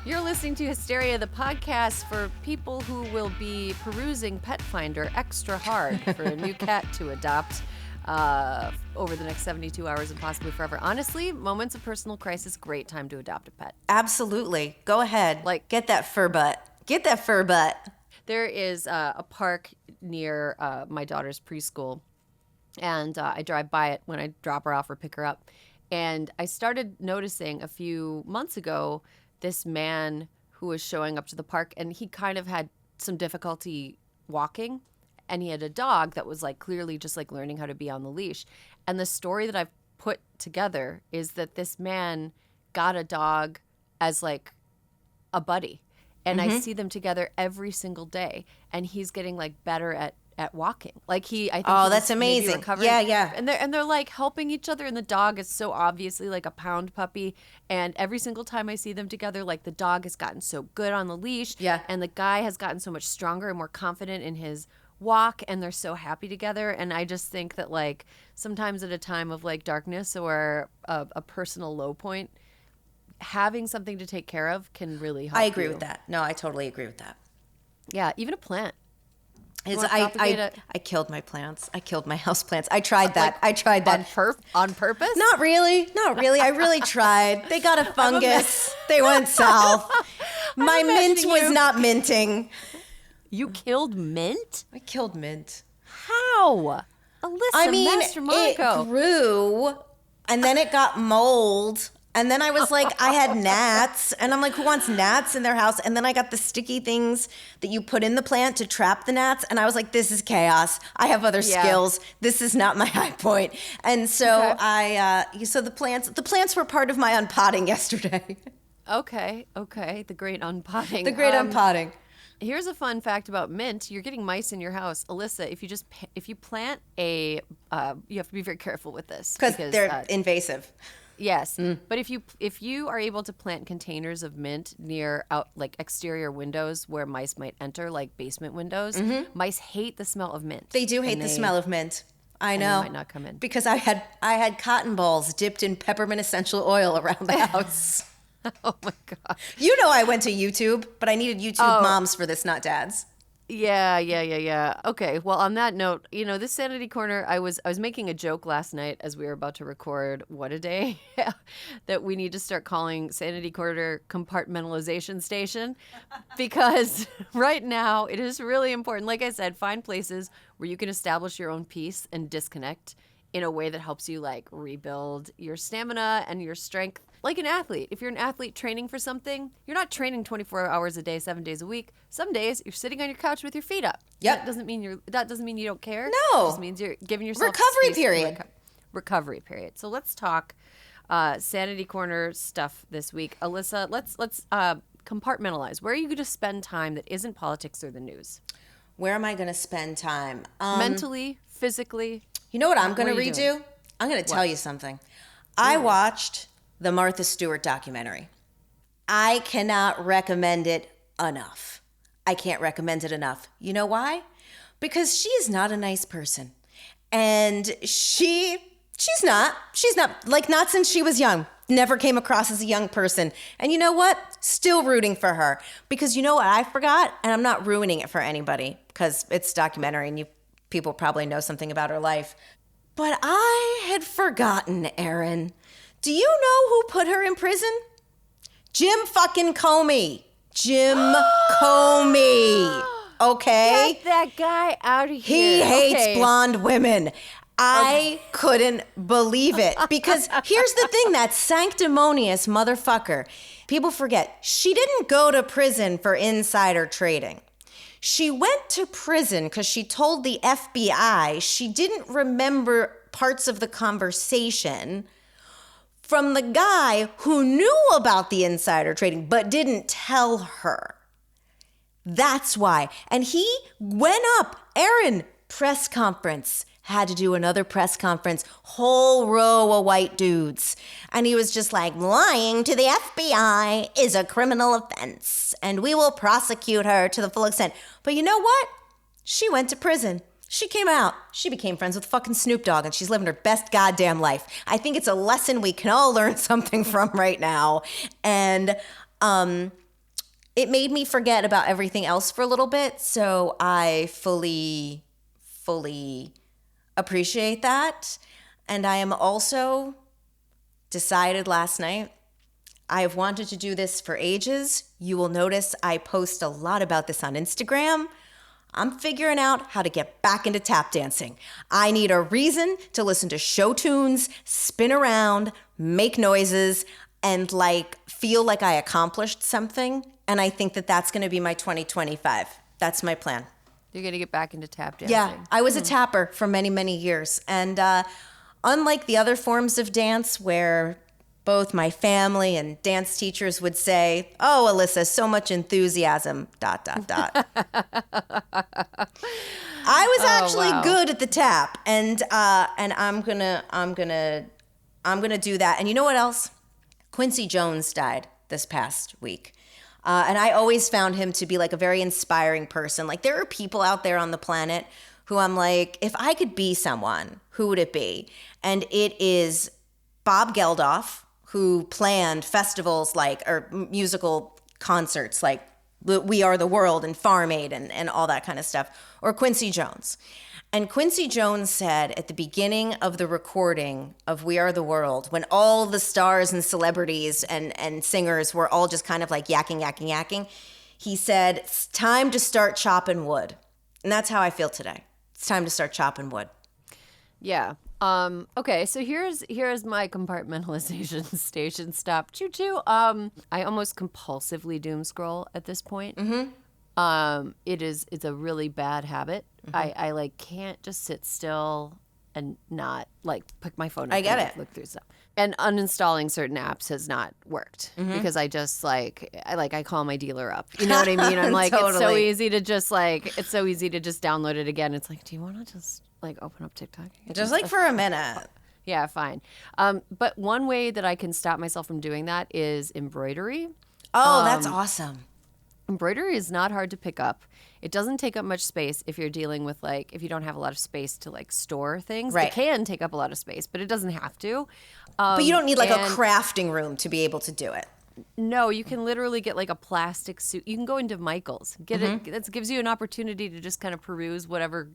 You're listening to Hysteria, the podcast for people who will be perusing Pet Finder extra hard for a new cat to adopt over the next 72 hours and possibly forever. Honestly, moments of personal crisis, great time to adopt a pet. Absolutely. Go ahead. Get that fur butt. Get that fur butt. There is a park near my daughter's preschool, and I drive by it when I drop her off or pick her up. And I started noticing a few months ago this man who was showing up to the park, and he kind of had some difficulty walking, and he had a dog that was like clearly just like learning how to be on the leash. And the story that I've put together is that this man got a dog as like a buddy, and I see them together every single day, and he's getting like better at walking. Like I think that's amazing. Yeah. And they're like helping each other, and the dog is so obviously like a pound puppy. And every single time I see them together, like the dog has gotten so good on the leash. Yeah. And the guy has gotten so much stronger and more confident in his walk, and they're so happy together. And I just think that like sometimes at a time of like darkness or a personal low point, having something to take care of can really help. I agree with that. No, I totally agree with that. Yeah, even a plant. I killed my plants. I killed my house plants. I tried that. On purpose? Not really. I really tried. They got a fungus. They went south. My mint was not minting. You killed mint? I killed mint. How? Alyssa, Mastromonaco. It grew, and then it got mold. And then I was like, I had gnats, and I'm like, who wants gnats in their house? And then I got the sticky things that you put in the plant to trap the gnats, and I was like, this is chaos. I have other skills. This is not my high point. And so so the plants were part of my unpotting yesterday. Okay. The great unpotting. Unpotting. Here's a fun fact about mint. You're getting mice in your house. Alyssa, if you plant you have to be very careful with this. Because they're invasive. Yes, but if you are able to plant containers of mint near like exterior windows where mice might enter, like basement windows, mice hate the smell of mint. They do hate the smell of mint. I know. They might not come in because I had cotton balls dipped in peppermint essential oil around the house. Oh my god! You know I went to YouTube, but I needed YouTube moms for this, not dads. Yeah. Okay. Well, on that note, this Sanity Corner, I was making a joke last night as we were about to record What a Day that we need to start calling Sanity Corner Compartmentalization Station, because right now it is really important. Like I said, find places where you can establish your own peace and disconnect in a way that helps you like rebuild your stamina and your strength. Like an athlete. If you're an athlete training for something, you're not training 24 hours a day, 7 days a week. Some days you're sitting on your couch with your feet up. Yep. That doesn't mean you don't care. No. It just means you're giving yourself recovery period. Recovery period. So let's talk Sanity Corner stuff this week. Alyssa, let's compartmentalize. Where are you going to spend time that isn't politics or the news? Where am I going to spend time? Mentally, physically. You know what I'm going to redo? I'm going to tell you something. I watched the Martha Stewart documentary. I cannot recommend it enough. I can't recommend it enough. You know why? Because she is not a nice person. And she's not like, not since she was young. Never came across as a young person. And you know what? Still rooting for her. Because you know what I forgot? And I'm not ruining it for anybody because it's a documentary and people probably know something about her life. But I had forgotten, Erin. Do you know who put her in prison? Jim fucking Comey. Jim Comey. Okay? Get that guy out of here. He hates blonde women. I couldn't believe it. Because here's the thing, that sanctimonious motherfucker. People forget, she didn't go to prison for insider trading. She went to prison because she told the FBI she didn't remember parts of the conversation from the guy who knew about the insider trading but didn't tell her. That's why. And he went up, Erin, press conference. Had to do another press conference, whole row of white dudes. And he was just like, lying to the FBI is a criminal offense, and we will prosecute her to the full extent. But you know what? She went to prison. She came out. She became friends with fucking Snoop Dogg, and she's living her best goddamn life. I think it's a lesson we can all learn something from right now. And it made me forget about everything else for a little bit. So I fully appreciate that. And I am also decided last night, I have wanted to do this for ages. You will notice I post a lot about this on Instagram. I'm figuring out how to get back into tap dancing. I need a reason to listen to show tunes, spin around, make noises, and like feel like I accomplished something. And I think that that's going to be my 2025. That's my plan. You're going to get back into tap dancing. Yeah, I was a tapper for many, many years. And unlike the other forms of dance where both my family and dance teachers would say, "Oh, Alyssa, so much enthusiasm, ... I was actually good at the tap, and I'm gonna do that. And you know what else? Quincy Jones died this past week. And I always found him to be like a very inspiring person. Like there are people out there on the planet who I'm like, if I could be someone, who would it be? And it is Bob Geldof, who planned festivals or musical concerts like We Are the World and Farm Aid and all that kind of stuff, or Quincy Jones. And Quincy Jones said at the beginning of the recording of We Are the World, when all the stars and celebrities and singers were all just kind of like yakking, he said, "It's time to start chopping wood." And that's how I feel today. It's time to start chopping wood. Yeah. Okay, so here's my compartmentalization station stop. Choo choo. I almost compulsively doom scroll at this point. Mm-hmm. It's a really bad habit. Mm-hmm. I like can't just sit still and not like pick my phone up. I get and it. Look through stuff. And uninstalling certain apps has not worked because I just I call my dealer up. You know what I mean? I'm like, Totally. it's so easy to just download it again. It's like, do you want to just like open up TikTok? Just like for a minute. Yeah, fine. But one way that I can stop myself from doing that is embroidery. Oh, that's awesome. Embroidery is not hard to pick up. It doesn't take up much space if you're dealing with if you don't have a lot of space to store things. Right. It can take up a lot of space, but it doesn't have to. But you don't need a crafting room to be able to do it. No, you can literally get a plastic suit. You can go into Michael's. Get it. That gives you an opportunity to just kind of peruse whatever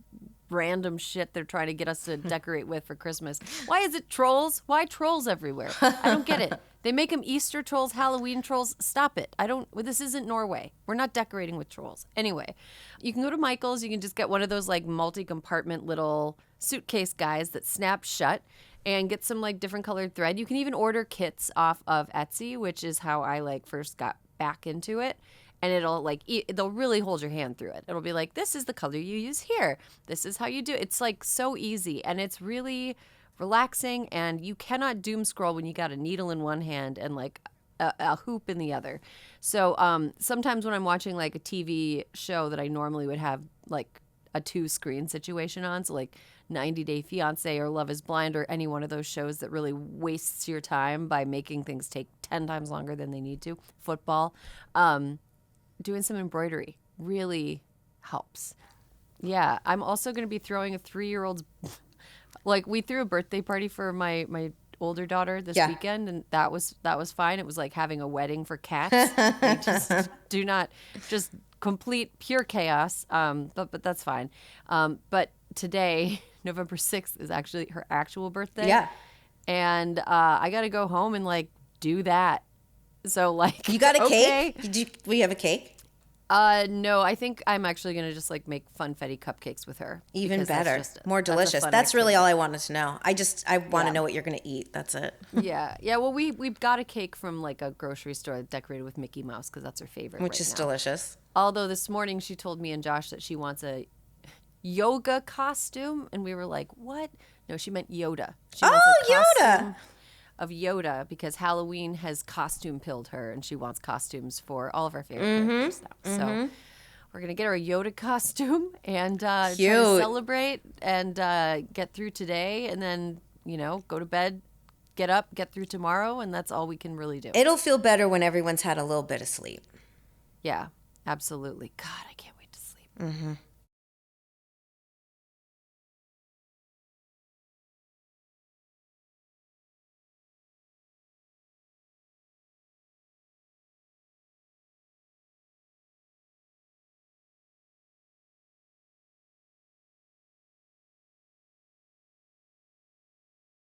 random shit they're trying to get us to decorate with for Christmas. Why is it trolls? Why trolls everywhere? I don't get it. They make them Easter trolls, Halloween trolls. Stop it. This isn't Norway. We're not decorating with trolls. Anyway, you can go to Michael's. You can just get one of those multi-compartment little suitcase guys that snap shut and get some different colored thread. You can even order kits off of Etsy, which is how I first got back into it. And they'll really hold your hand through it. It'll be like, this is the color you use here. This is how you do it. It's so easy, and it's really relaxing, and you cannot doom scroll when you got a needle in one hand and a hoop in the other. So sometimes when I'm watching a TV show that I normally would have a 2-screen situation on, so 90 Day Fiancé or Love is Blind or any one of those shows that really wastes your time by making things take 10 times longer than they need to, football, doing some embroidery really helps. Yeah, I'm also going to be throwing a 3-year-old's we threw a birthday party for my older daughter this weekend, and that was fine. It was like having a wedding for cats. Just complete pure chaos. But that's fine. But today, November 6th, is actually her actual birthday. Yeah. And I got to go home and do that. So you got a cake? We have a cake? No, I think I'm actually going to just make funfetti cupcakes with her. Even better. More delicious. That's really all I wanted to know. I want to know what you're going to eat. That's it. Yeah. Well, we've got a cake from a grocery store decorated with Mickey Mouse because that's her favorite. Which is delicious. Although this morning she told me and Josh that she wants a yoga costume, and we were like, what? No, she meant Yoda. She wants a costume of Yoda because Halloween has costume pilled her, and she wants costumes for all of our favorite characters now. So we're gonna get her a Yoda costume and try to celebrate and get through today, and then go to bed, get up, get through tomorrow, and that's all we can really do. It'll feel better when everyone's had a little bit of sleep. Yeah, absolutely. God, I can't wait to sleep.